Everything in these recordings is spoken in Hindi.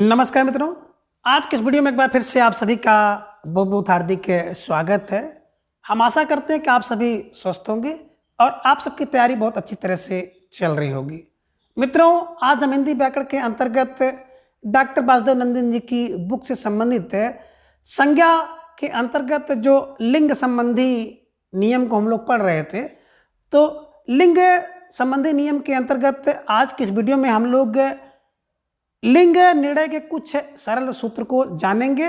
नमस्कार मित्रों। आज के इस वीडियो में एक बार फिर से आप सभी का बहुत बहुत हार्दिक स्वागत है। हम आशा करते हैं कि आप सभी स्वस्थ होंगे और आप सबकी तैयारी बहुत अच्छी तरह से चल रही होगी। मित्रों, आज हम हिंदी व्याकरण के अंतर्गत डॉक्टर वासुदेव नंदन जी की बुक से संबंधित संज्ञा के अंतर्गत जो लिंग संबंधी नियम को हम लोग पढ़ रहे थे, तो लिंग संबंधी नियम के अंतर्गत आज की इस वीडियो में हम लोग लिंग निर्णय के कुछ सरल सूत्र को जानेंगे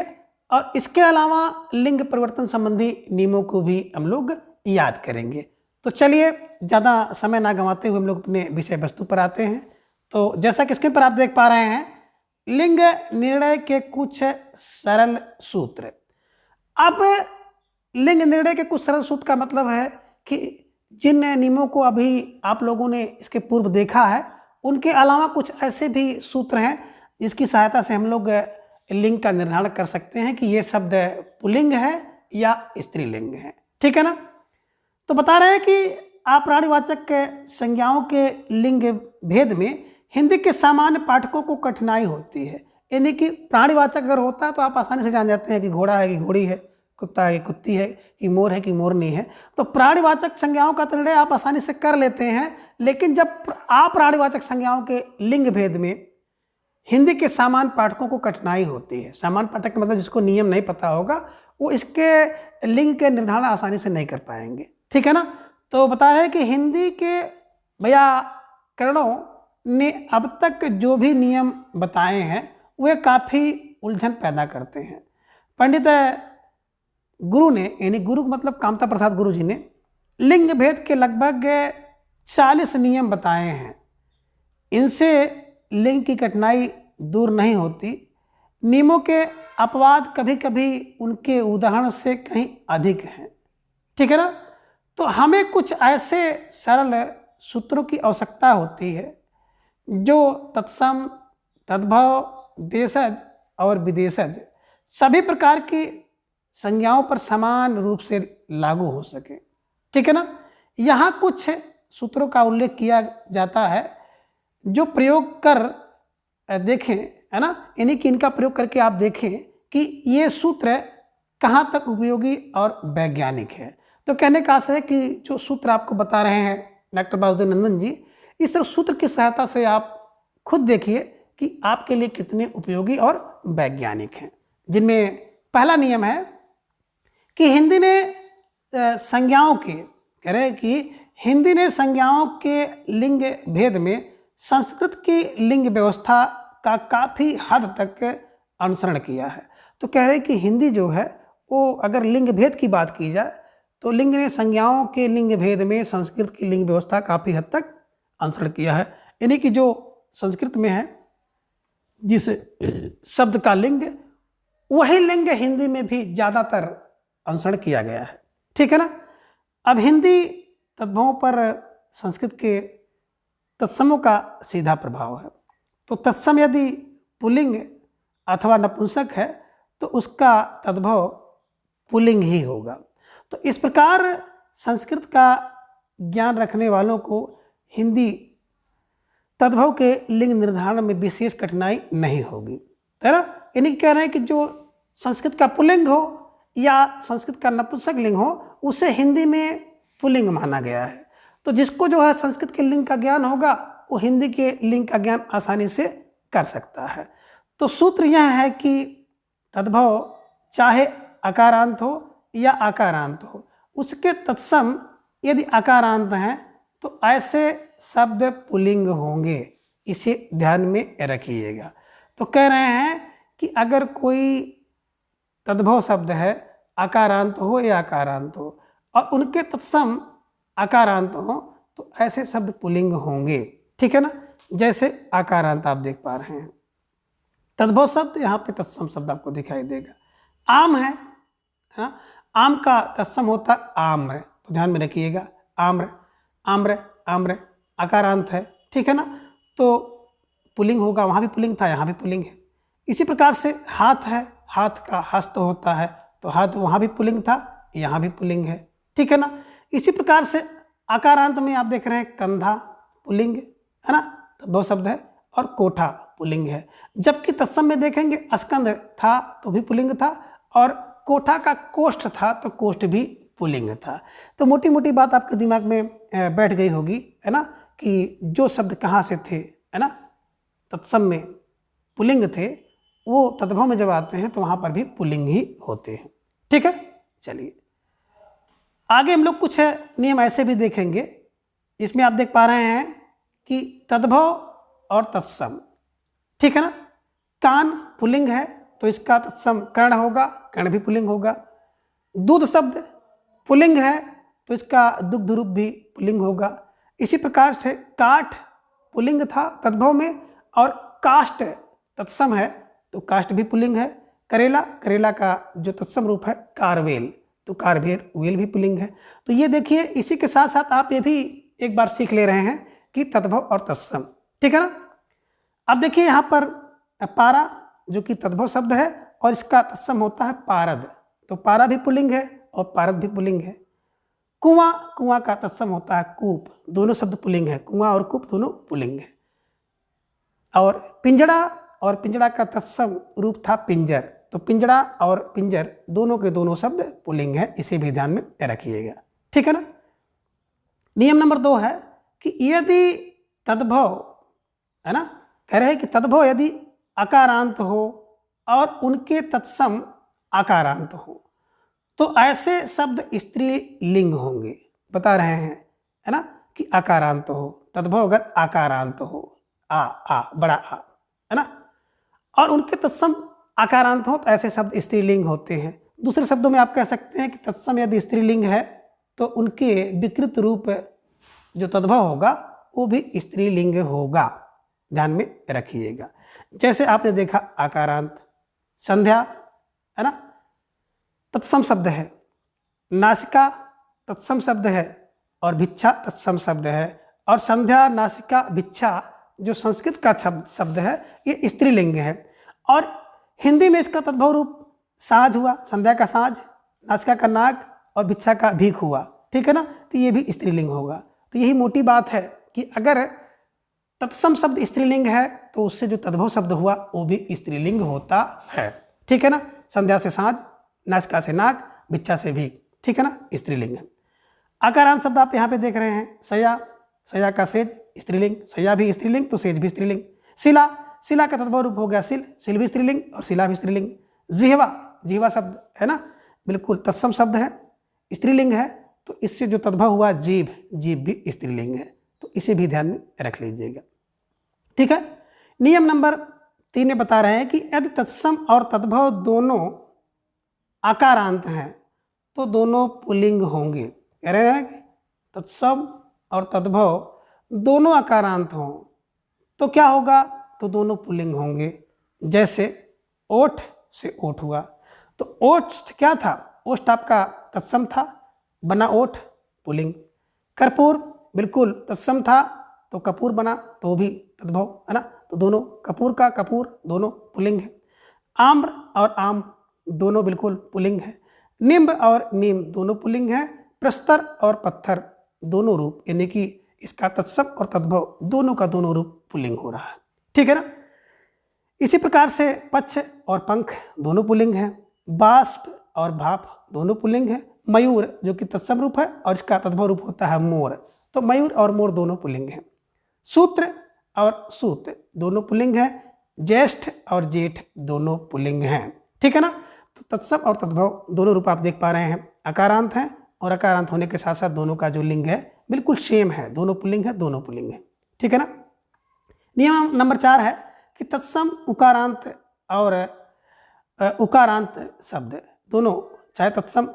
और इसके अलावा लिंग परिवर्तन संबंधी नियमों को भी हम लोग याद करेंगे। तो चलिए ज़्यादा समय ना गंवाते हुए हम लोग अपने विषय वस्तु पर आते हैं। तो जैसा कि स्क्रीन पर आप देख पा रहे हैं, लिंग निर्णय के कुछ सरल सूत्र। अब लिंग निर्णय के कुछ सरल सूत्र का मतलब है कि जिन नियमों को अभी आप लोगों ने इसके पूर्व देखा है, उनके अलावा कुछ ऐसे भी सूत्र हैं जिसकी सहायता से हम लोग लिंग का निर्धारण कर सकते हैं कि ये शब्द पुल्लिंग है या स्त्रीलिंग है। ठीक है ना। तो बता रहे हैं कि प्राणिवाचक संज्ञाओं के लिंग भेद में हिंदी के सामान्य पाठकों को कठिनाई होती है। यानी कि प्राणिवाचक अगर होता है तो आप आसानी से जान जाते हैं कि घोड़ा है कि घोड़ी है, कुत्ता है कि कुत्ती है, कि मोर है कि मोरनी है। तो प्राणिवाचक संज्ञाओं का निर्णय आप आसानी से कर लेते हैं, लेकिन जब प्राणिवाचक संज्ञाओं के लिंग भेद में हिंदी के सामान्य पाठकों को कठिनाई होती है। सामान्य पाठक का मतलब जिसको नियम नहीं पता होगा, वो इसके लिंग के निर्धारण आसानी से नहीं कर पाएंगे। ठीक है ना। तो बता रहे हैं कि हिंदी के व्याकरणों ने अब तक जो भी नियम बताए हैं वे काफ़ी उलझन पैदा करते हैं। पंडित गुरु ने, यानी गुरु मतलब कामता प्रसाद गुरु जी ने, लिंग भेद के लगभग 40 नियम बताए हैं। इनसे लिंग की कठिनाई दूर नहीं होती। नियमों के अपवाद कभी कभी उनके उदाहरण से कहीं अधिक हैं। ठीक है ना। तो हमें कुछ ऐसे सरल सूत्रों की आवश्यकता होती है जो तत्सम, तद्भव, देशज और विदेशज सभी प्रकार की संज्ञाओं पर समान रूप से लागू हो सके। ठीक है ना। यहाँ कुछ सूत्रों का उल्लेख किया जाता है जो प्रयोग कर देखें, है ना, यानी कि इनका प्रयोग करके आप देखें कि ये सूत्र कहाँ तक उपयोगी और वैज्ञानिक है। तो कहने का आशय है कि जो सूत्र आपको बता रहे हैं डॉक्टर वासुदेव नंदन जी, इस सूत्र की सहायता से आप खुद देखिए कि आपके लिए कितने उपयोगी और वैज्ञानिक हैं। जिनमें पहला नियम है कि हिंदी ने संज्ञाओं के, कह रहे हैं कि हिंदी ने संज्ञाओं के लिंग भेद में संस्कृत की लिंग व्यवस्था का काफ़ी हद तक अनुसरण किया है। तो कह रहे हैं कि हिंदी जो है वो, अगर लिंग भेद की बात की जाए तो लिंग ने संज्ञाओं के लिंग भेद में संस्कृत की लिंग व्यवस्था काफ़ी हद तक अनुसरण किया है। यानी कि जो संस्कृत में है जिस शब्द का लिंग, वही लिंग हिंदी में भी ज़्यादातर अनुसरण किया गया है। ठीक है ना। अब हिंदी तद्भवों पर संस्कृत के तत्समों का सीधा प्रभाव है। तो तत्सम यदि पुल्लिंग अथवा नपुंसक है तो उसका तद्भव पुल्लिंग ही होगा। तो इस प्रकार संस्कृत का ज्ञान रखने वालों को हिंदी तद्भव के लिंग निर्धारण में विशेष कठिनाई नहीं होगी, है ना। यानी कह रहे हैं कि जो संस्कृत का पुल्लिंग हो या संस्कृत का नपुंसक लिंग हो, उसे हिंदी में पुल्लिंग माना गया है। तो जिसको जो है संस्कृत के लिंग का ज्ञान होगा, वो हिंदी के लिंग का ज्ञान आसानी से कर सकता है। तो सूत्र यह है कि तद्भव चाहे अकारांत हो या आकारांत हो, उसके तत्सम यदि आकारांत हैं तो ऐसे शब्द पुल्लिंग होंगे। इसे ध्यान में रखिएगा। तो कह रहे हैं कि अगर कोई तद्भव शब्द है, आकारांत हो या आकारांत हो, और उनके तत्सम आकारांत हो, तो ऐसे शब्द पुल्लिंग होंगे। ठीक है ना। जैसे आकारांत आप देख पा रहे हैं, तद्भव शब्द, यहाँ पे तत्सम शब्द आपको दिखाई देगा। आम है ना, आम का तत्सम होता है आम्र। तो ध्यान में रखिएगा, आम्र, आम्र, आम्र आकारांत है। ठीक है ना। तो पुल्लिंग होगा, वहाँ भी पुल्लिंग था, यहाँ भी पुल्लिंग है। इसी प्रकार से हाथ है, हाथ का हस्त होता है, तो हाथ वहाँ भी पुल्लिंग था, यहाँ भी पुल्लिंग है। ठीक है ना। इसी प्रकार से आकारांत में आप देख रहे हैं कंधा पुल्लिंग है ना, तद्भव शब्द है, और कोठा पुल्लिंग है। जबकि तत्सम में देखेंगे स्कंद था तो भी पुल्लिंग था, और कोठा का कोष्ठ था तो कोष्ठ भी पुल्लिंग था। तो मोटी मोटी बात आपके दिमाग में बैठ गई होगी, है ना, कि जो शब्द कहाँ से थे, है ना, तत्सम में पुल्लिंग थे, वो तद्भव में जब आते हैं तो वहाँ पर भी पुल्लिंग ही होते हैं। ठीक है, चलिए आगे हम लोग कुछ नियम ऐसे भी देखेंगे। इसमें आप देख पा रहे हैं कि तद्भव और तत्सम, ठीक है ना। कान पुल्लिंग है तो इसका तत्सम कर्ण होगा, कर्ण भी पुल्लिंग होगा। दूध शब्द पुल्लिंग है तो इसका दुग्ध रूप भी पुल्लिंग होगा। इसी प्रकार से काठ पुल्लिंग था तद्भव में, और काष्ठ तत्सम है तो काष्ठ भी पुल्लिंग है। करेला, करेला का जो तत्सम रूप है कारवेल, तो कारवेल वेल भी पुल्लिंग है। तो ये देखिए, इसी के साथ साथ आप ये भी एक बार सीख ले रहे हैं कि तद्भव और तत्सम, ठीक है ना। अब देखिए यहाँ पर पारा जो कि तद्भव शब्द है और इसका तत्सम होता है पारद, तो पारा भी पुल्लिंग है और पारद भी पुल्लिंग है। कुआं, कुआं का तत्सम होता है कूप, दोनों शब्द पुल्लिंग है, कुआं और कूप दोनों पुल्लिंग है। और पिंजड़ा, और पिंजड़ा का तत्सम रूप था पिंजर, तो पिंजड़ा और पिंजर दोनों के दोनों शब्द पुल्लिंग है, इसे भी ध्यान में रखिएगा, ठीक है ना। नियम नंबर 2 है कि यदि तद्भव, है ना, कह रहे हैं कि तद्भव यदि अकारांत हो और उनके तत्सम आकारांत हो तो ऐसे शब्द स्त्रीलिंग होंगे। बता रहे हैं, है ना, कि आकारांत हो, तद्भव अगर आकारांत हो, आ बड़ा आ, है ना, और उनके तत्सम आकारांत हो तो ऐसे शब्द स्त्रीलिंग होते हैं। दूसरे शब्दों में आप कह सकते हैं कि तत्सम यदि स्त्रीलिंग है तो उनके विकृत रूप जो तद्भव होगा वो भी स्त्रीलिंग होगा, ध्यान में रखिएगा। जैसे आपने देखा आकारांत, संध्या, है ना, तत्सम शब्द है, नासिका तत्सम शब्द है, और भिक्षा तत्सम शब्द है। और संध्या, नासिका, भिक्षा जो संस्कृत का शब्द है ये स्त्रीलिंग है। और हिंदी में इसका तद्भव रूप साज हुआ, संध्या का साज, नासिका का नाग और भिक्षा का भीख हुआ, ठीक है ना, तो ये भी स्त्रीलिंग होगा। तो यही मोटी बात है कि अगर तत्सम शब्द स्त्रीलिंग है तो उससे जो तद्भव शब्द हुआ वो भी स्त्रीलिंग होता है, ठीक है ना। संध्या से साज, नासिका से नाग, भिक्षा से भीख, ठीक है ना, स्त्रीलिंग है। आकारांत शब्द आप यहाँ पे देख रहे हैं, सया, सया का सेज स्त्रीलिंग, सया भी स्त्रीलिंग तो सेज भी स्त्रीलिंग। शिला, शिला का तद्भव रूप हो गया सिल, सिल भी स्त्रीलिंग और शिला भी स्त्रीलिंग। जिह्वा, जिह्वा शब्द है ना, बिल्कुल तत्सम शब्द है, स्त्रीलिंग है, तो इससे जो तद्भव हुआ जीभ, जीभ भी स्त्रीलिंग है, तो इसे भी ध्यान में रख लीजिएगा, ठीक है। नियम नंबर 3 में बता रहे हैं कि यदि तत्सम और तद्भव दोनों आकारांत हैं तो दोनों पुल्लिंग होंगे। कह रहे हैं कि तत्सम और तद्भव दोनों आकारांत हों तो क्या होगा, तो दोनों पुल्लिंग होंगे। जैसे ओठ से ओठ हुआ, तो ओठ क्या था, ओष्ठ आपका तत्सम था, बना ओठ पुल्लिंग। कर्पूर बिल्कुल तत्सम था तो कपूर बना तो भी तद्भव, है ना, तो दोनों, कपूर का कपूर दोनों पुल्लिंग है। आम्र और आम दोनों बिल्कुल पुल्लिंग है। निम्ब और नीम दोनों पुल्लिंग है। प्रस्तर और पत्थर दोनों रूप, यानी कि इसका तत्सम और तद्भव दोनों का दोनों रूप पुल्लिंग हो रहा है, ठीक है ना। इसी प्रकार से पक्ष और पंख दोनों पुल्लिंग हैं। बाष्प और भाप दोनों पुल्लिंग है। मयूर जो कि तत्सम रूप है और इसका तद्भव रूप होता है मोर, तो मयूर और मोर दोनों पुल्लिंग हैं। सूत्र और सूत दोनों पुल्लिंग हैं। ज्येष्ठ और जेठ दोनों पुल्लिंग हैं, ठीक है ना। तो तत्सम और तद्भव दोनों रूप आप देख पा रहे हैं, आकारांत हैं, और आकारांत होने के साथ साथ दोनों का जो लिंग है बिल्कुल सेम है, दोनों पुल्लिंग है, दोनों पुल्लिंग है, ठीक है ना। नियम नंबर 4 है कि तत्सम उकारांत और उकारांत शब्द दोनों, चाहे तत्सम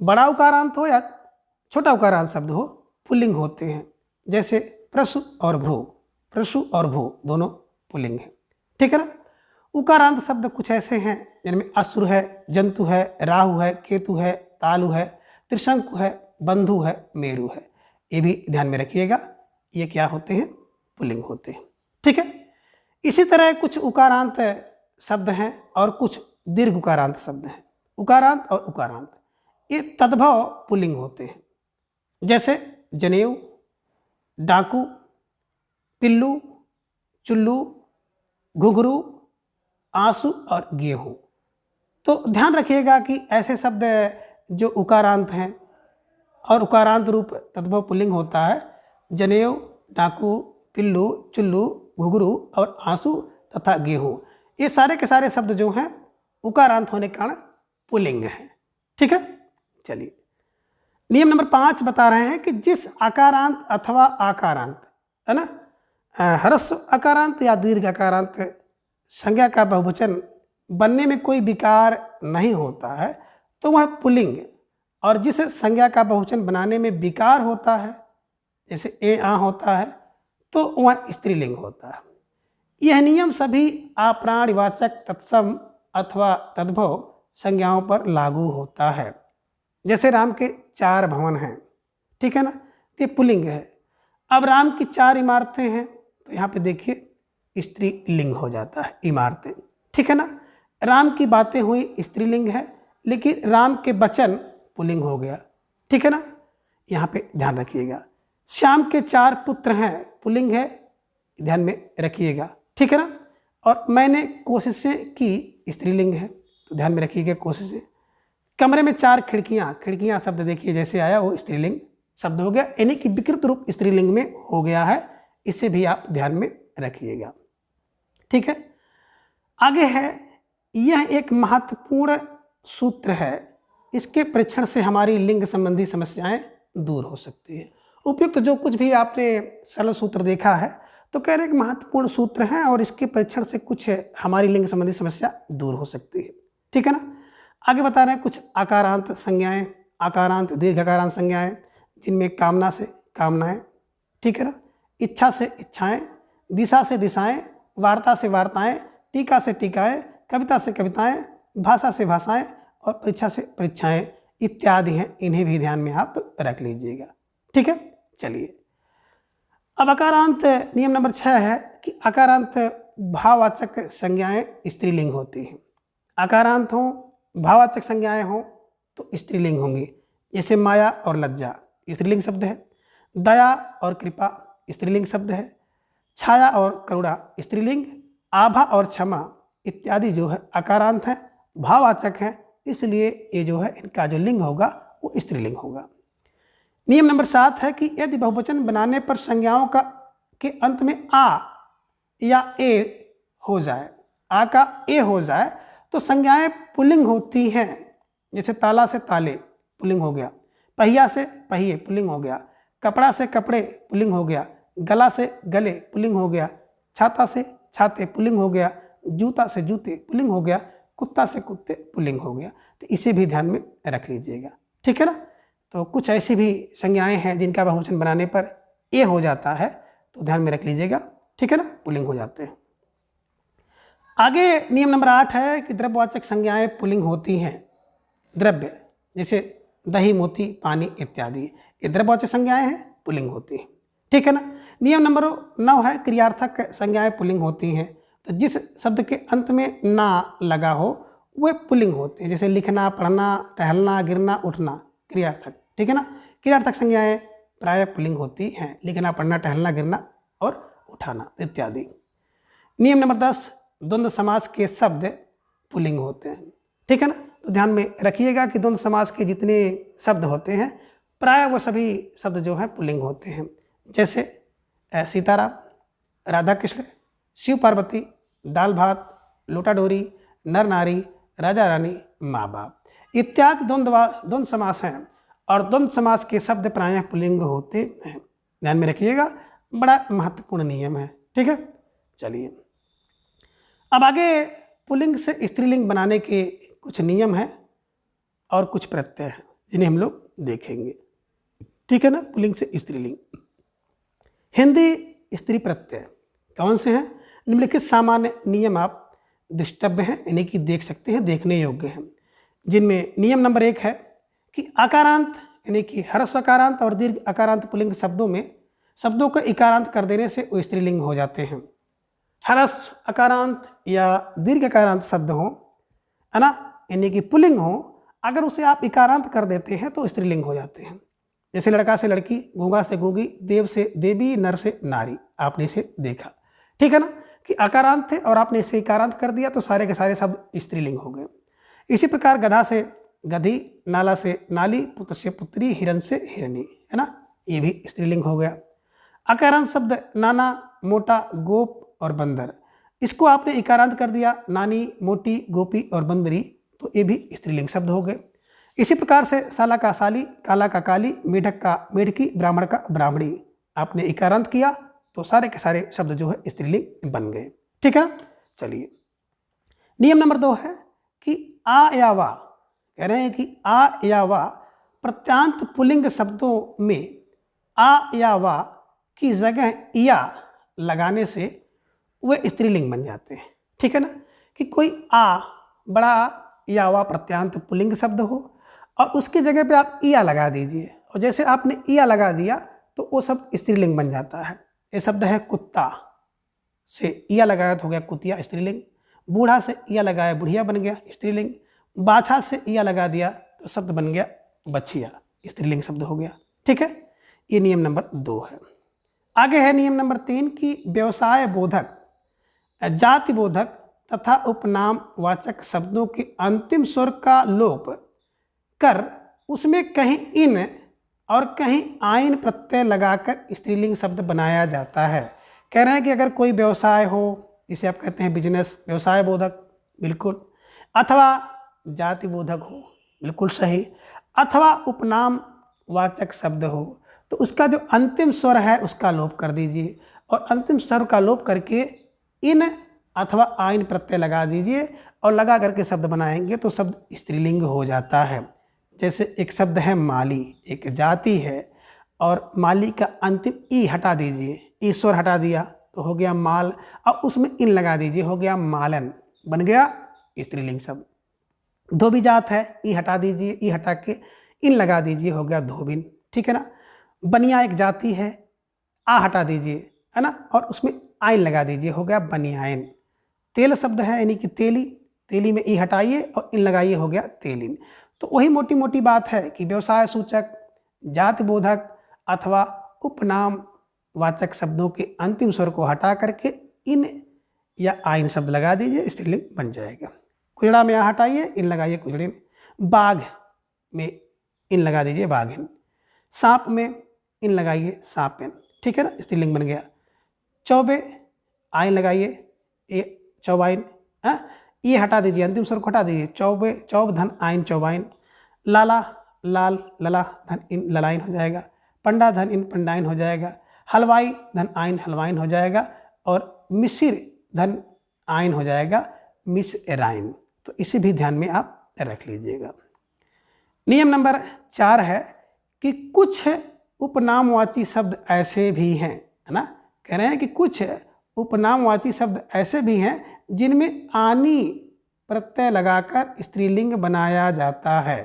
बड़ा उकारांत हो या छोटा उकारांत शब्द हो, पुल्लिंग होते हैं। जैसे प्रसु और भ्रू, प्रसु और भ्रू दोनों पुल्लिंग हैं, ठीक है ना। उकारांत शब्द कुछ ऐसे हैं जिनमें असुर है, जंतु है, राहु है, केतु है, तालु है, त्रिशंकु है, बंधु है, मेरु है, ये भी ध्यान में रखिएगा, ये क्या होते हैं, पुल्लिंग होते हैं, ठीक है। इसी तरह कुछ उकारांत शब्द हैं और कुछ दीर्घ उकारांत शब्द हैं। उकारांत और उकारांत ये तद्भव पुल्लिंग होते हैं। जैसे जनेऊ, डाकू, पिल्लू, चुल्लू, घुघरू, आंसू और गेहूँ। तो ध्यान रखिएगा कि ऐसे शब्द जो उकारांत हैं और उकारांत रूप तद्भव पुल्लिंग होता है, जनेऊ, डाकू, पिल्लू, चुल्लू, घुघरू और आंसू तथा गेहूँ, ये सारे के सारे शब्द जो हैं उकारांत होने के कारण पुल्लिंग हैं। ठीक है, चलिए नियम नंबर 5 बता रहे हैं कि जिस आकारांत अथवा आकारांत, है ना, ह्रस्व आकारांत या दीर्घ आकारांत संज्ञा का बहुवचन बनने में कोई विकार नहीं होता है तो वह पुल्लिंग, और जिस संज्ञा का बहुवचन बनाने में विकार होता है, जैसे ए आ होता है, तो वह स्त्रीलिंग होता है। यह नियम सभी आप्राणिवाचक तत्सम अथवा तद्भव संज्ञाओं पर लागू होता है। जैसे राम के 4 भवन हैं, ठीक है ना, ये पुल्लिंग है। अब राम की 4 इमारतें हैं, तो यहाँ पे देखिए स्त्रीलिंग हो जाता है, इमारतें, ठीक है ना। राम की बातें हुई स्त्रीलिंग है, लेकिन राम के वचन पुल्लिंग हो गया, ठीक है ना, यहाँ पे ध्यान रखिएगा। श्याम के 4 पुत्र हैं, पुल्लिंग है, ध्यान में रखिएगा, ठीक है ना। और मैंने कोशिशें की, स्त्रीलिंग है, तो ध्यान में रखिएगा कोशिशें। कमरे में 4 खिड़कियाँ, खिड़कियाँ शब्द देखिए जैसे आया वो स्त्रीलिंग शब्द हो गया, यानी कि विकृत रूप स्त्रीलिंग में हो गया है, इसे भी आप ध्यान में रखिएगा, ठीक है। आगे है, यह एक महत्वपूर्ण सूत्र है, इसके परीक्षण से हमारी लिंग संबंधी समस्याएं दूर हो सकती है। उपयुक्त जो कुछ भी आपने सरल सूत्र देखा है, तो कह रहे एक महत्वपूर्ण सूत्र है और इसके परीक्षण से कुछ हमारी लिंग संबंधी समस्या दूर हो सकती है, ठीक है ना। आगे बता रहे हैं कुछ आकारांत संज्ञाएं, आकारांत दीर्घ आकारांत संज्ञाएं, जिनमें कामना से कामनाएं, ठीक है ना, इच्छा से इच्छाएं, दिशा से दिशाएं, वार्ता से वार्ताएं, टीका से टीकाएं, कविता से कविताएं, भाषा से भाषाएं और परीक्षा से परीक्षाएं इत्यादि हैं। इन्हें भी ध्यान में आप रख लीजिएगा, ठीक है। चलिए अब आकारांत नियम नंबर 6 है कि आकारांत भाववाचक संज्ञाएं स्त्रीलिंग होती हैं। आकारांत हों, भाववाचक संज्ञाएं हों तो स्त्रीलिंग होंगी। जैसे माया और लज्जा स्त्रीलिंग शब्द है, दया और कृपा स्त्रीलिंग शब्द है, छाया और करुणा स्त्रीलिंग, आभा और क्षमा इत्यादि जो है आकारांत हैं, भाववाचक हैं, इसलिए ये जो है इनका जो लिंग होगा वो स्त्रीलिंग होगा। नियम नंबर 7 है कि यदि बहुवचन बनाने पर संज्ञाओं का के अंत में आ या ए हो जाए, आ का ए हो जाए तो संज्ञाएं पुल्लिंग होती हैं। जैसे ताला से ताले पुल्लिंग हो गया, पहिया से पहिए पुल्लिंग हो गया, कपड़ा से कपड़े पुल्लिंग हो गया, गला से गले पुल्लिंग हो गया, छाता से छाते पुल्लिंग हो गया, जूता से जूते पुल्लिंग हो गया, कुत्ता से कुत्ते पुल्लिंग हो गया। तो इसे भी ध्यान में रख लीजिएगा, ठीक है ना। तो कुछ ऐसी भी संज्ञाएं हैं जिनका बहुवचन बनाने पर ए हो जाता है, तो ध्यान में रख लीजिएगा, ठीक है ना, पुल्लिंग हो जाते हैं। आगे नियम नंबर 8 है कि द्रव्यवाचक संज्ञाएं पुल्लिंग होती हैं। द्रव्य जैसे दही, मोती, पानी इत्यादि, ये द्रव्यवाचक संज्ञाएं हैं, पुल्लिंग होती हैं, ठीक है ना। नियम नंबर 9 है क्रियार्थक संज्ञाएं पुल्लिंग होती हैं। तो जिस शब्द के अंत में ना लगा हो वह पुल्लिंग होते हैं। जैसे लिखना, पढ़ना, टहलना, गिरना, उठना क्रियार्थक, ठीक है ना। क्रियार्थक संज्ञाएं प्रायः पुल्लिंग होती हैं, लिखना, पढ़ना, टहलना, गिरना और उठाना इत्यादि। नियम नंबर 10, द्वंद्व समास के शब्द पुल्लिंग होते हैं, ठीक है ना। तो ध्यान में रखिएगा कि द्वंद्व समास के जितने शब्द होते हैं प्राय वो सभी शब्द जो हैं पुल्लिंग होते हैं। जैसे सीताराम, राधा कृष्ण, शिव पार्वती, दाल भात, लोटा डोरी, नर नारी, राजा रानी, माँ बाप इत्यादि द्वंद्व समास हैं और द्वंद्व समास के शब्द प्रायः पुल्लिंग होते हैं। ध्यान में रखिएगा, बड़ा महत्वपूर्ण नियम है, ठीक है। चलिए अब आगे पुल्लिंग से स्त्रीलिंग बनाने के कुछ नियम हैं और कुछ प्रत्यय हैं जिन्हें हम लोग देखेंगे, ठीक है ना। पुल्लिंग से स्त्रीलिंग, हिंदी स्त्री प्रत्यय कौन से हैं? निम्नलिखित सामान्य नियम आप दृष्टव्य हैं, यानी कि देख सकते हैं, देखने योग्य हैं। जिनमें नियम नंबर 1 है कि आकारांत यानी कि ह्रस्व आकारांत और दीर्घ आकारांत पुल्लिंग शब्दों में शब्दों को इकारांत कर देने से वो स्त्रीलिंग हो जाते हैं। ह्रस्व आकारांत या दीर्घ आकारांत शब्द हो, है ना, यानी कि पुल्लिंग हो, अगर उसे आप इकारांत कर देते हैं तो स्त्रीलिंग हो जाते हैं। जैसे लड़का से लड़की, गूंगा से गूंगी, देव से देवी, नर से नारी, आपने इसे देखा, ठीक है ना। कि अकारांत थे और आपने इसे इकारांत कर दिया तो सारे के सारे शब्द स्त्रीलिंग हो गए। इसी प्रकार गधा से गधी, नाला से नाली, पुत्र से पुत्री, हिरन से हिरनी, है ना, ये भी स्त्रीलिंग हो गया। अकारांत शब्द नाना, मोटा, गोप और बंदर, इसको आपने इकारांत कर दिया, नानी, मोटी, गोपी और बंदरी, तो ये भी स्त्रीलिंग शब्द हो गए। इसी प्रकार से साला का साली, काला का काली, मेढक का मेढकी, ब्राह्मण का ब्राह्मणी, आपने इकारांत किया तो सारे के सारे शब्द जो है स्त्रीलिंग बन गए। ठीक है ना। चलिए, नियम नंबर 2 है कि आ या वा, कह रहे हैं कि आ या वा प्रत्यांत पुल्लिंग शब्दों में आ या वा की जगह या लगाने से वे स्त्रीलिंग बन जाते हैं। ठीक है ना, कि कोई आ, बड़ा या वा प्रत्यांत पुल्लिंग शब्द हो और उसकी जगह पे आप इया लगा दीजिए, और जैसे आपने इया लगा दिया तो वो शब्द स्त्रीलिंग बन जाता है। ये शब्द है कुत्ता, से इया लगाया तो हो गया कुतिया स्त्रीलिंग। बूढ़ा से इया लगाया बुढ़िया बन गया स्त्रीलिंग। बाछा से इया लगा दिया तो शब्द बन गया बछिया, स्त्रीलिंग शब्द हो गया। ठीक है, ये नियम नंबर 2 है। आगे है नियम नंबर 3 कि व्यवसाय बोधक, जाति बोधक तथा उपनाम वाचक शब्दों के अंतिम स्वर का लोप कर उसमें कहीं इन और कहीं आइन प्रत्यय लगाकर स्त्रीलिंग शब्द बनाया जाता है। कह रहे हैं कि अगर कोई व्यवसाय हो, जिसे आप कहते हैं बिजनेस, व्यवसाय बोधक, बिल्कुल, अथवा जाति बोधक हो, बिल्कुल सही, अथवा उपनाम वाचक शब्द हो, तो उसका जो अंतिम स्वर है उसका लोप कर दीजिए, और अंतिम स्वर का लोप करके इन अथवा आइन प्रत्यय लगा दीजिए, और लगा करके शब्द बनाएंगे तो शब्द स्त्रीलिंग हो जाता है। जैसे एक शब्द है माली, एक जाति है, और माली का अंतिम ई हटा दीजिए, ई स्वर हटा दिया तो हो गया माल, और उसमें इन लगा दीजिए, हो गया मालन, बन गया स्त्रीलिंग शब्द। धोबी जात है, ई हटा दीजिए, ई हटा के इन लगा दीजिए, हो गया धोबिन। ठीक है ना। बनिया एक जाति है, आ हटा दीजिए, है ना, और उसमें आइन लगा दीजिए, हो गया बनियाइन। तेल शब्द है यानी कि तेली, तेली में ई हटाइए और इन लगाइए, हो गया तेलिन। तो वही मोटी मोटी बात है कि व्यवसाय सूचक, जाति बोधक अथवा उपनाम वाचक शब्दों के अंतिम स्वर को हटा करके इन या आइन शब्द लगा दीजिए, स्त्रीलिंग बन जाएगा। कुजड़ा में आ हटाइए, इन लगाइए कुजड़िन। बाघ में इन लगा दीजिए बाघिन। सांप में इन लगाइए सांपिन। ठीक है ना, स्त्रीलिंग बन गया। चौबे आइन लगाइए, ये चौबाइन, हाँ, ये हटा दीजिए, अंतिम स्वर को हटा दीजिए, चौबे, चौब धन आइन चौबाइन। लाला लाल, लला धन इन ललाइन हो जाएगा। पंडा धन इन पंडाइन हो जाएगा। हलवाई धन आइन हलवाइन हो जाएगा, और मिसिर धन आइन हो जाएगा मिसराइन। तो इसे भी ध्यान में आप रख लीजिएगा। नियम नंबर 4 है कि कुछ उपनामवाची शब्द ऐसे भी हैं, है ना, कह रहे हैं कि कुछ उपनामवाची शब्द ऐसे भी हैं जिनमें आनी प्रत्यय लगाकर स्त्रीलिंग बनाया जाता है।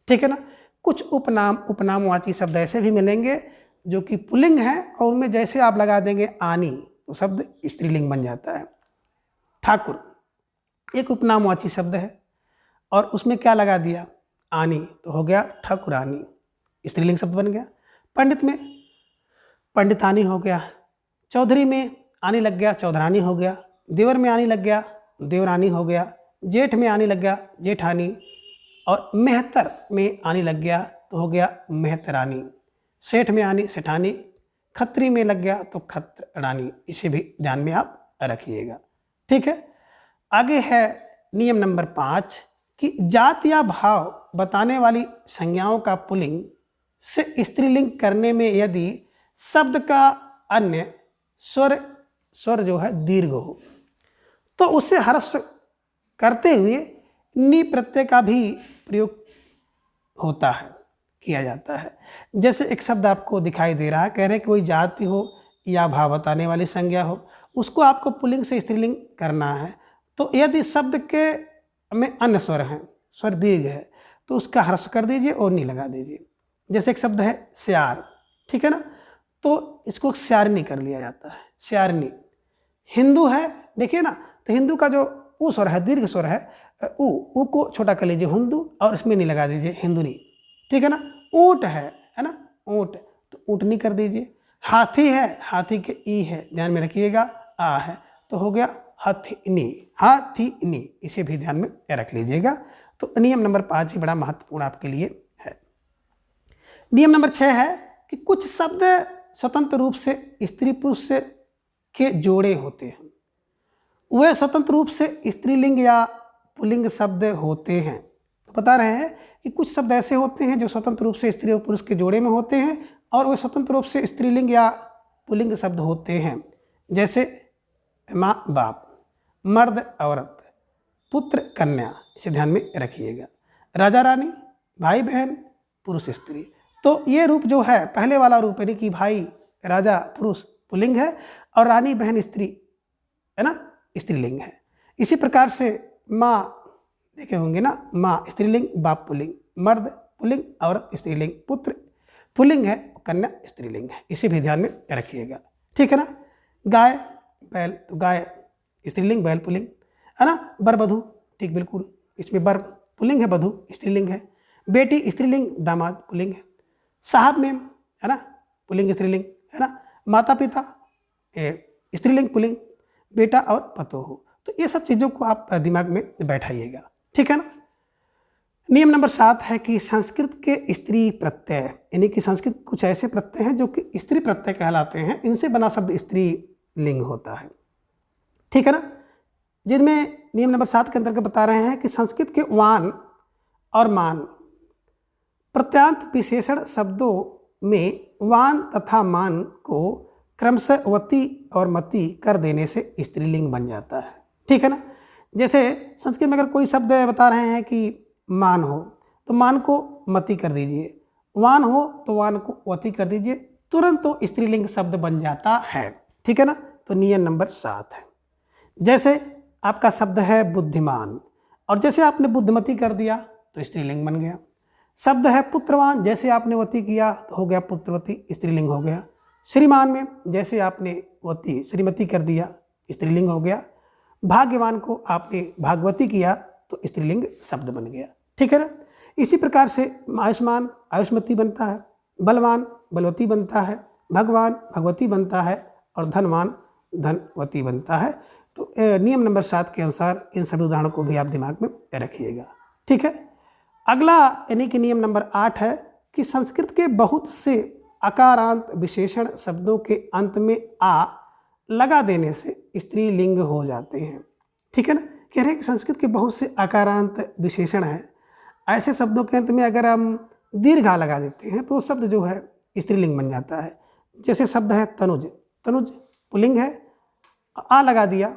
ठीक है ना। कुछ उपनामवाची शब्द ऐसे भी मिलेंगे जो कि पुल्लिंग है, और उनमें जैसे आप लगा देंगे आनी तो शब्द स्त्रीलिंग बन जाता है। ठाकुर एक उपनामवाची शब्द है, और उसमें क्या लगा दिया, आनी, तो हो गया ठाकुरानी, स्त्रीलिंग शब्द बन गया। पंडित में पंडितानी हो गया। चौधरी में आनी लग गया, चौधरानी हो गया। देवर में आनी लग गया, देवरानी हो गया। जेठ में आनी लग गया, जेठानी। और मेहतर में आनी लग गया तो हो गया मेहतरानी। सेठ में आनी सेठानी। खत्री में लग गया तो खतरानी। इसे भी ध्यान में आप रखिएगा। ठीक है। आगे है नियम नंबर 5 कि जात या भाव बताने वाली संज्ञाओं का पुल्लिंग से स्त्रीलिंग करने में यदि शब्द का अन्य स्वर जो है दीर्घ हो तो उससे हर्ष करते हुए नी प्रत्यय का भी प्रयोग होता है, किया जाता है। जैसे एक शब्द आपको दिखाई दे रहा है, कह रहे हैं कि कोई जाति हो या भाव बताने वाली संज्ञा हो, उसको आपको पुल्लिंग से स्त्रीलिंग करना है। तो यदि शब्द के में अन्य स्वर हैं, स्वर दीर्घ है, तो उसका ह्रस्व कर दीजिए और नी लगा दीजिए। जैसे एक शब्द है श्यार, ठीक है ना, तो इसको श्यारनी कर लिया जाता है, श्यारनी। हिंदू है, देखिए ना, तो हिंदू का जो ऊ स्वर है, दीर्घ स्वर है, ऊ को छोटा कर लीजिए हिंदू, और इसमें नी लगा दीजिए हिंदुनी। ठीक है ना। ऊँट है ना, ऊँट, तो ऊँटनी कर दीजिए। हाथी है, हाथी के ई है, ध्यान में रखिएगा, आ है, तो तो हो गया हथिनी, हाथिनी, इसे भी ध्यान में रख लीजिएगा। तो नियम नंबर 5 भी बड़ा महत्वपूर्ण आपके लिए है। नियम नंबर 6 है कि कुछ शब्द स्वतंत्र रूप से स्त्री पुरुष के जोड़े होते हैं, वे स्वतंत्र रूप से स्त्रीलिंग या पुल्लिंग शब्द होते हैं। तो बता रहे हैं कि कुछ शब्द ऐसे होते हैं जो स्वतंत्र रूप से स्त्री और पुरुष के जोड़े में होते हैं और वे स्वतंत्र रूप से स्त्रीलिंग या पुल्लिंग शब्द होते हैं, जैसे माँ बाप, मर्द औरत, पुत्र कन्या, इसे ध्यान में रखिएगा। राजा रानी, भाई बहन, पुरुष स्त्री। तो ये रूप जो है पहले वाला रूप यानी कि भाई राजा पुरुष पुल्लिंग है और रानी बहन स्त्री है ना स्त्रीलिंग है। इसी प्रकार से माँ देखे होंगे ना, माँ स्त्रीलिंग, बाप पुल्लिंग, मर्द पुल्लिंग, औरत स्त्रीलिंग, पुत्र पुल्लिंग है, कन्या स्त्रीलिंग है, इसे भी ध्यान में रखिएगा, ठीक है ना। गाय बैल, तो गाय स्त्रीलिंग, बैल पुल्लिंग है ना। बर बधू, ठीक बिल्कुल, इसमें बर पुल्लिंग है, बधू स्त्रीलिंग है। बेटी स्त्रीलिंग, दामाद पुल्लिंग है। साहब मेम है ना, पुल्लिंग स्त्रीलिंग है ना। माता पिता स्त्रीलिंग पुल्लिंग, बेटा और पतोह। तो ये सब चीज़ों को आप दिमाग में बैठाइएगा, ठीक है ना। नियम नंबर 7 है कि संस्कृत के स्त्री प्रत्यय, यानी कि संस्कृत कुछ ऐसे प्रत्यय हैं जो कि स्त्री प्रत्यय कहलाते हैं, इनसे बना शब्द स्त्री लिंग होता है, ठीक है ना। जिनमें नियम नंबर 7 के अंतर्गत बता रहे हैं कि संस्कृत के वान और मान प्रत्यांत विशेषण शब्दों में वान तथा मान को क्रमशः वती और मति कर देने से स्त्रीलिंग बन जाता है, ठीक है ना। जैसे संस्कृत में अगर कोई शब्द बता रहे हैं कि मान हो तो मान को मति कर दीजिए, वान हो तो वान को वती कर दीजिए, तुरंत तो स्त्रीलिंग शब्द बन जाता है, ठीक है ना। तो नियम नंबर 7 है। जैसे आपका शब्द है बुद्धिमान और जैसे आपने बुद्धिमती कर दिया तो स्त्रीलिंग बन गया। शब्द है पुत्रवान, जैसे आपने वती किया तो हो गया पुत्रवती, स्त्रीलिंग हो गया। श्रीमान में जैसे आपने वती श्रीमती कर दिया, स्त्रीलिंग हो गया। भाग्यवान को आपने भागवती किया तो स्त्रीलिंग शब्द बन गया, ठीक है ना। इसी प्रकार से आयुष्मान आयुष्मती बनता है, बलवान बलवती बनता है, भगवान भगवती बनता है और धनवान धनवती बनता है। तो नियम नंबर 7 के अनुसार इन सभी उदाहरणों को भी आप दिमाग में रखिएगा, ठीक है। अगला यानी कि नियम नंबर 8 है कि संस्कृत के बहुत से अकारांत विशेषण शब्दों के अंत में आ लगा देने से स्त्रीलिंग हो जाते हैं, ठीक है ना। कह रहे हैं कि संस्कृत के बहुत से अकारांत विशेषण हैं, ऐसे शब्दों के अंत में अगर हम दीर्घ आ लगा देते हैं तो वो शब्द जो है स्त्रीलिंग बन जाता है। जैसे शब्द है तनुज, तनुज पुल्लिंग है, आ लगा दिया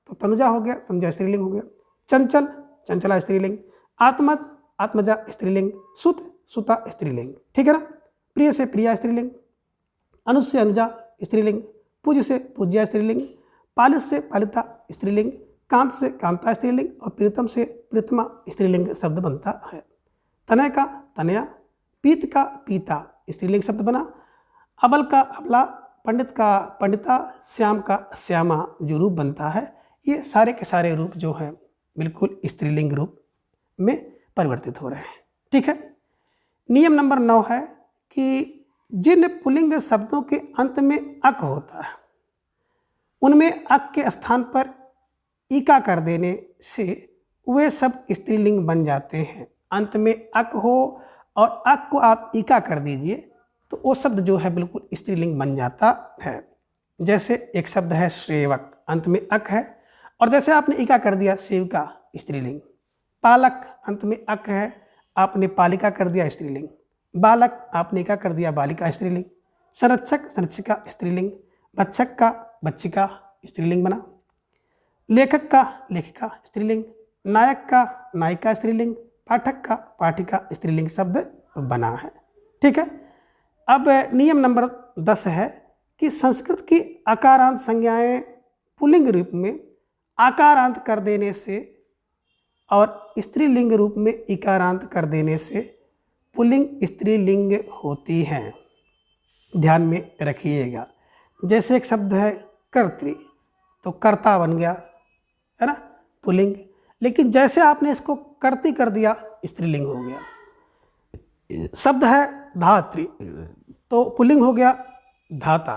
तो तनुजा हो गया, तनुजा स्त्रीलिंग हो गया। चंचल, चंचला स्त्रीलिंग। आत्मज, आत्मजा स्त्रीलिंग। सुत, सुता स्त्रीलिंग, ठीक है ना। प्रिय से प्रिया स्त्रीलिंग। अनुज से अनुजा स्त्रीलिंग। पूज्य से पूज्या स्त्रीलिंग। पालित से पालिता स्त्रीलिंग। कांत से कांता स्त्रीलिंग और प्रीतम से प्रीतमा स्त्रीलिंग शब्द बनता है। तनय का तनया, पीत का पीता स्त्रीलिंग शब्द बना। अबल का अबला, पंडित का पंडिता, श्याम का श्यामा जो रूप बनता है, ये सारे के सारे रूप जो हैं बिल्कुल स्त्रीलिंग रूप में परिवर्तित हो रहे हैं, ठीक है। नियम नंबर 9 है कि जिन पुल्लिंग शब्दों के अंत में अक होता है उनमें अक के स्थान पर इका कर देने से वे सब स्त्रीलिंग बन जाते हैं। अंत में अक हो और अक को आप इका कर दीजिए तो वो शब्द जो है बिल्कुल स्त्रीलिंग बन जाता है। जैसे एक शब्द है सेवक, अंत में अक है और जैसे आपने इका कर दिया सेविका स्त्रीलिंग। पालक, अंत में अक है, आपने पालिका कर दिया स्त्रीलिंग। बालक, आपने इका कर दिया बालिका स्त्रीलिंग। संरक्षक, संरक्षिका स्त्रीलिंग। बच्चक का बच्चिका स्त्रीलिंग बना। लेखक का लेखिका स्त्रीलिंग। नायक का नायिका स्त्रीलिंग। पाठक का पाठिका स्त्रीलिंग शब्द बना है, ठीक है। अब नियम नंबर 10 है कि संस्कृत की आकारांत संज्ञाएं पुल्लिंग रूप में आकारांत कर देने से और स्त्रीलिंग रूप में इकारांत कर देने से पुल्लिंग स्त्रीलिंग होती हैं, ध्यान में रखिएगा। जैसे एक शब्द है कर्त्री, तो कर्ता बन गया है ना पुल्लिंग, लेकिन जैसे आपने इसको कर्ती कर दिया स्त्रीलिंग हो गया। शब्द है धात्री, तो पुल्लिंग हो गया धाता।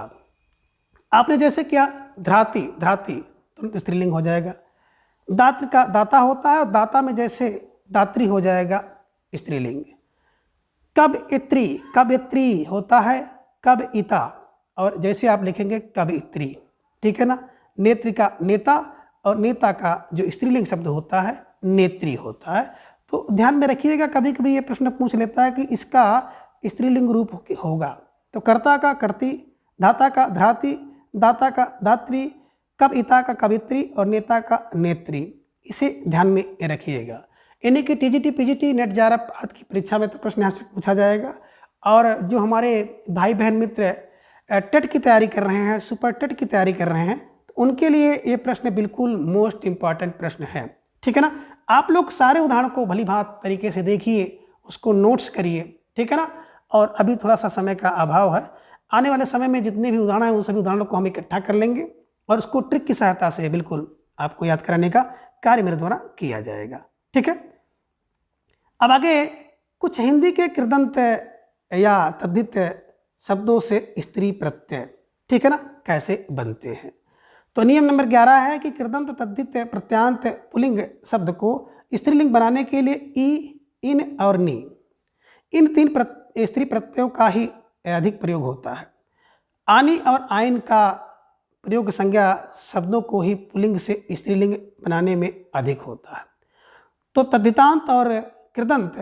आपने जैसे किया ध्राती, ध्राती तुरंत स्त्रीलिंग हो जाएगा। दात्र का दाता होता है और दाता में जैसे दात्री हो जाएगा स्त्रीलिंग। कब इत्री होता है कब इता, और जैसे आप लिखेंगे कब इत्री, ठीक है ना। नेत्री का नेता और नेता का जो स्त्रीलिंग शब्द होता है नेत्री होता है। तो ध्यान में रखिएगा, कभी कभी ये प्रश्न पूछ लेता है कि इसका स्त्रीलिंग रूप होगा। तो कर्ता का कर्ती, धाता का धराती, दाता का दात्री, कविता का कवित्री और नेता का नेत्री, इसे ध्यान में रखिएगा। यानी कि टीजीटी पीजीटी नेट जेआरएफ आदि की परीक्षा में तो प्रश्न यहाँ से पूछा जाएगा। और जो हमारे भाई बहन मित्र टेट की तैयारी कर रहे हैं, सुपर टेट की तैयारी कर रहे हैं, तो उनके लिए ये प्रश्न बिल्कुल मोस्ट इम्पॉर्टेंट प्रश्न है, ठीक है ना। आप लोग सारे उदाहरण को भली भांति तरीके से देखिए, उसको नोट्स करिए, ठीक है ना। और अभी थोड़ा सा समय का अभाव है, आने वाले समय में जितने भी उदाहरण हैं उन सभी उदाहरणों को हम इकट्ठा कर लेंगे और उसको ट्रिक की सहायता से बिल्कुल आपको याद कराने का कार्य मेरे द्वारा किया जाएगा, ठीक है। अब आगे कुछ हिंदी के कृदंत या तद्धित शब्दों से स्त्री प्रत्यय, ठीक है ना, कैसे बनते हैं। तो नियम नंबर 11 है कि कृदंत तद्धित प्रत्यांत पुल्लिंग शब्द को स्त्रीलिंग बनाने के लिए ई, इन और नी, इन तीन स्त्री प्रत्ययों का ही अधिक प्रयोग होता है। आनी और आइन का प्रयोग संज्ञा शब्दों को ही पुल्लिंग से स्त्रीलिंग बनाने में अधिक होता है। तो तद्धितांत और कृदंत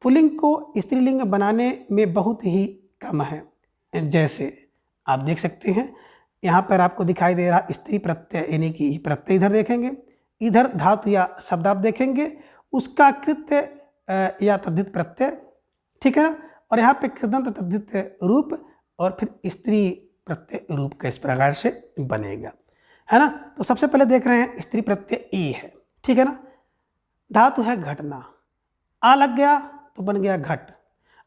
पुल्लिंग को स्त्रीलिंग बनाने में बहुत ही कम है। जैसे आप देख सकते हैं यहाँ पर आपको दिखाई दे रहा स्त्री प्रत्यय, यानी कि प्रत्यय इधर देखेंगे, इधर धातु या शब्द आप देखेंगे, उसका कृत्य या तद्धित प्रत्यय, ठीक है ना। और यहाँ पे कृदंत तद्धित रूप और फिर स्त्री प्रत्यय रूप का इस प्रकार से बनेगा, है ना। तो सबसे पहले देख रहे हैं स्त्री प्रत्यय ई है, ठीक है ना। धातु है घटना, आ लग गया तो बन गया घट,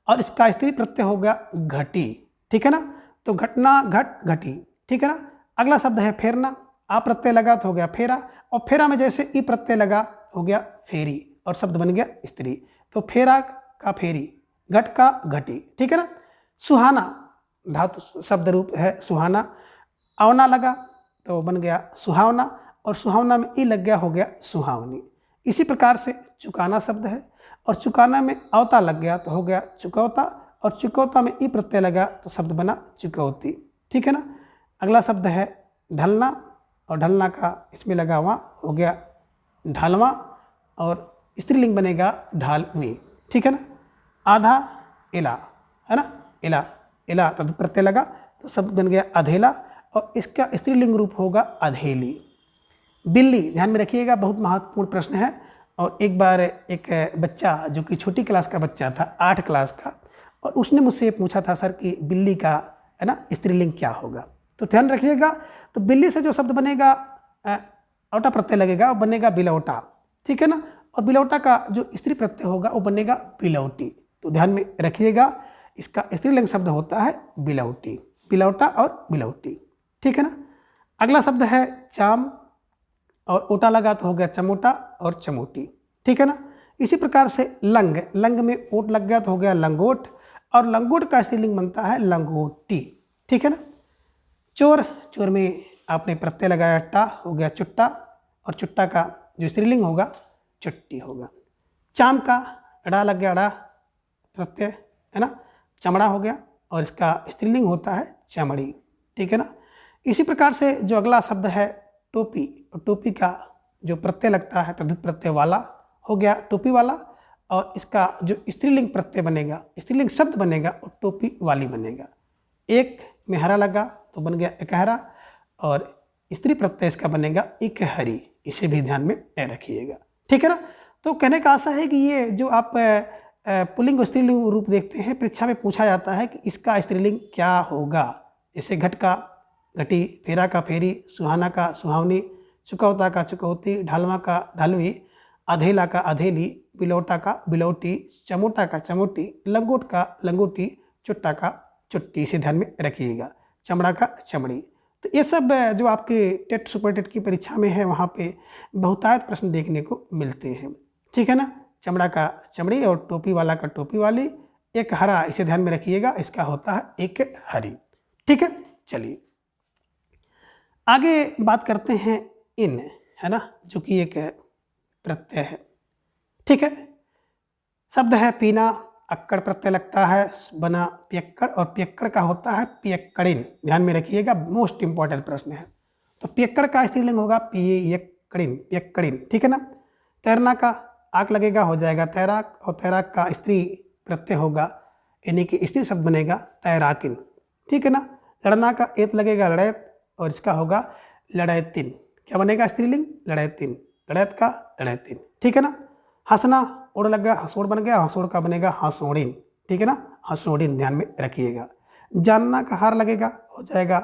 और इसका स्त्री प्रत्यय हो गया घटी, ठीक है ना। तो घटना घट घटी, ठीक है ना। अगला शब्द है फेरना, आ प्रत्यय लगा तो हो गया फेरा, और फेरा में जैसे ई प्रत्यय लगा हो गया फेरी, और शब्द बन गया स्त्री। तो फेरा का फेरी, घट का घटी, ठीक है ना। सुहाना धातु शब्द रूप है सुहाना, आवना लगा तो बन गया सुहावना, और सुहावना में ई लग गया हो गया सुहावनी। इसी प्रकार से चुकाना शब्द है, और चुकाना में अवता लग गया तो हो गया चुकौता, और चुकौता में ई प्रत्यय लगा तो शब्द बना चुकौती, ठीक है ना। अगला शब्द है ढलना, और ढलना का इसमें लगा हुआ हो गया ढालवा, और स्त्रीलिंग बनेगा ढालवी, ठीक है ना। आधा इला, है ना, इला इला तद प्रत्यय लगा तो शब्द बन गया अधेला, और इसका स्त्रीलिंग रूप होगा अधेली। बिल्ली, ध्यान में रखिएगा, बहुत महत्वपूर्ण प्रश्न है। और एक बार एक बच्चा जो कि छोटी क्लास का बच्चा था, 8 क्लास का, और उसने मुझसे पूछा था सर कि बिल्ली का, है ना, स्त्रीलिंग क्या होगा। तो ध्यान रखिएगा, तो बिल्ली से जो शब्द बनेगा औटा प्रत्यय लगेगा वो बनेगा बिलौटा, ठीक है ना। और बिलौटा का जो स्त्री प्रत्यय होगा वो बनेगा बिलौटी। तो ध्यान में रखिएगा, इसका स्त्रीलिंग शब्द होता है बिलौटी, बिलौटा और बिलौटी, ठीक है ना। अगला शब्द है चाम, और ओटा लगा तो हो गया चमोटा और चमोटी, ठीक है ना। इसी प्रकार से लंग, लंग में ओट लग गया तो हो गया लंगोट, और लंगोट का स्त्रीलिंग बनता है लंगोटी, ठीक है ना। चोर, चोर में आपने प्रत्यय लगाया टा हो गया चुट्टा, और चुट्टा का जो स्त्रीलिंग होगा चुट्टी होगा। चाम का अड़ा लग गया अड़ा प्रत्यय, है ना, चमड़ा हो गया, और इसका स्त्रीलिंग होता है चमड़ी, ठीक है ना। इसी प्रकार से जो अगला शब्द है टोपी, और टोपी का जो प्रत्यय लगता है तद्धित प्रत्यय वाला हो गया टोपी वाला, और इसका जो स्त्रीलिंग प्रत्यय बनेगा, स्त्रीलिंग शब्द बनेगा वो टोपी वाली बनेगा। एक में हरा लगा तो बन गया एकहरा, और स्त्री प्रत्यय इसका बनेगा इकहरी, इसे भी ध्यान में रखिएगा, ठीक है ना। तो कहने का आशा है कि ये जो आप पुल्लिंग और स्त्रीलिंग रूप देखते हैं, परीक्षा में पूछा जाता है कि इसका स्त्रीलिंग क्या होगा। जैसे घट का घटी, फेरा का फेरी, सुहाना का सुहावनी, चुकौता का चुकौती, ढालवा का ढालवी, अधेला का अधेली, बिलौटा का बिलौटी, चमोटा का चमोटी, लंगोट का लंगोटी, चुट्टा का चुट्टी, इसे ध्यान में रखिएगा, चमड़ा का चमड़ी। तो ये सब जो आपके टेट सुपर टेट की परीक्षा में है वहाँ पे बहुतायत प्रश्न देखने को मिलते हैं, ठीक है ना। चमड़ा का चमड़ी और टोपी वाला का टोपी वाली, एक हरा, इसे ध्यान में रखिएगा, इसका होता है एक हरी, ठीक है। चलिए आगे बात करते हैं इन, है ना, जो कि एक प्रत्यय है। ठीक है। शब्द है पीना, अक्कड़ प्रत्यय लगता है, बना पियक्कड़, और पियक्कड़ का होता है पियक्कड़िन। ध्यान में रखिएगा, मोस्ट इंपॉर्टेंट प्रश्न है। तो पियक्कड़ का स्त्रीलिंग होगा पियक्कड़िन, पियक्कड़िन। ठीक है ना। तैरना का आक लगेगा, हो जाएगा तैराक, और तैराक का स्त्री प्रत्यय होगा, यानी कि स्त्री शब्द बनेगा तैराकिन। ठीक है ना। लड़ना का एत लगेगा लड़ैत, और इसका होगा लड़ैतिन। क्या बनेगा स्त्रीलिंग? लड़ैतिन। लड़ैत का लड़ैतिन। ठीक है ना। हंसना उड़ लग गया, हंसोड़ बन गया, हंसोड़ का बनेगा हंसोड़िन। ठीक है ना, हंसोड़िन, ध्यान में रखिएगा। जानना का हार लगेगा, हो जाएगा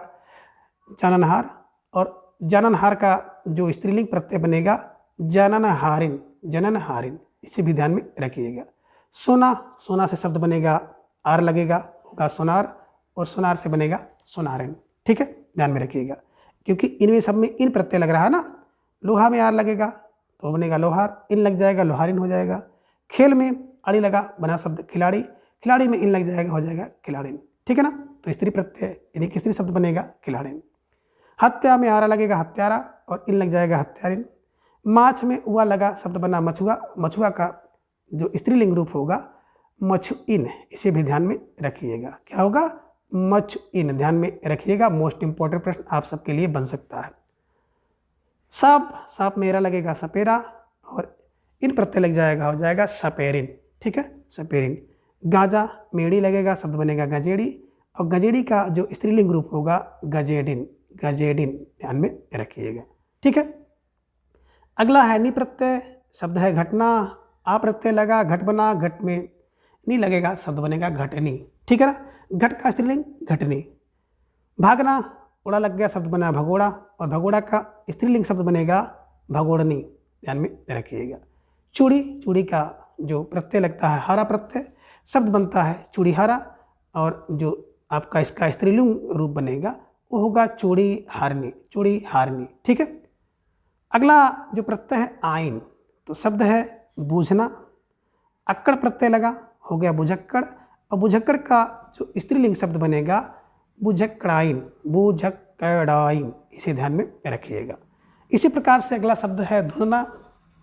जाननहार, और जाननहार का जो स्त्रीलिंग प्रत्यय बनेगा जननहारिन, जननहारिन। इसे भी ध्यान में रखिएगा। सोना, सोना से शब्द बनेगा आर लगेगा, होगा सोनार, और सोनार से बनेगा सोनारिन। ठीक है, ध्यान में रखिएगा, क्योंकि इनमें सब में इन प्रत्यय लग रहा है ना। लोहा में आर लगेगा तो बनेगा लोहार, इन लग जाएगा लोहारिन हो जाएगा। खेल में अड़ी लगा, बना शब्द खिलाड़ी, खिलाड़ी में इन लग जाएगा, हो जाएगा खिलाड़िन। ठीक है ना। तो स्त्री प्रत्यय यानी कि स्त्री शब्द बनेगा खिलाड़िन। हत्या में आरा लगेगा हत्यारा, और इन लग जाएगा हत्यारिन। माछ में उआ लगा, शब्द बना मछुआ, मछुआ का जो स्त्रीलिंग रूप होगा मछुइन। इसे भी ध्यान में रखिएगा। क्या होगा? मछुइन। ध्यान में रखिएगा, मोस्ट इंपॉर्टेंट प्रश्न आप सबके लिए बन सकता है। सांप, सांप मेरा लगेगा सपेरा, और इन प्रत्यय लग जाएगा, हो जाएगा सपेरिन। ठीक है, सपेरिन। गाजा मेड़ी लगेगा, शब्द बनेगा गजेड़ी, और गजेड़ी का जो स्त्रीलिंग रूप होगा गजेडिन, गजेडिन। ध्यान में रखिएगा। ठीक है। अगला है नि प्रत्यय, शब्द है घटना, आ प्रत्यय लगा, घट बना, घट में नी लगेगा, शब्द बनेगा घटनी। ठीक है ना। घट का स्त्रीलिंग घटनी। भागना उड़ा लग गया, शब्द बना भगोड़ा, और भगोड़ा का स्त्रीलिंग शब्द बनेगा भगोड़नी। ध्यान में रखिएगा। चूड़ी, चूड़ी का जो प्रत्यय लगता है हारा प्रत्यय, शब्द बनता है चूड़ी हारा, और जो आपका इसका स्त्रीलिंग रूप बनेगा वो होगा चूड़ी हारनी, चूड़ी हारनी। ठीक है। अगला जो प्रत्यय है आइन, तो शब्द है बूझना, अक्कड़ प्रत्यय लगा, हो गया बुझक्कड़, और बुझक्कड़ का जो स्त्रीलिंग शब्द बनेगा बुझक्कड़ाइन, बुझक्कड़ाइन। इसे ध्यान में रखिएगा। इसी प्रकार से अगला शब्द है धुनना,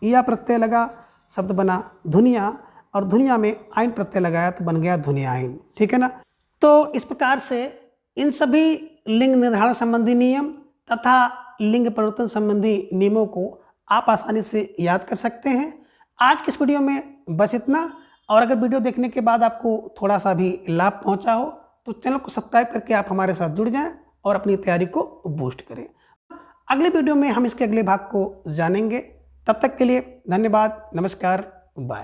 या प्रत्यय लगा, शब्द बना धुनिया, और धुनिया में आइन प्रत्यय लगाया तो बन गया धुनियाइन। ठीक है ना। तो इस प्रकार से इन सभी लिंग निर्धारण संबंधी नियम तथा लिंग परिवर्तन संबंधी नियमों को आप आसानी से याद कर सकते हैं। आज के इस वीडियो में बस इतना, और अगर वीडियो देखने के बाद आपको थोड़ा सा भी लाभ पहुंचा हो तो चैनल को सब्सक्राइब करके आप हमारे साथ जुड़ जाएं और अपनी तैयारी को बूस्ट करें। अगले वीडियो में हम इसके अगले भाग को जानेंगे। तब तक के लिए धन्यवाद, नमस्कार, बाय।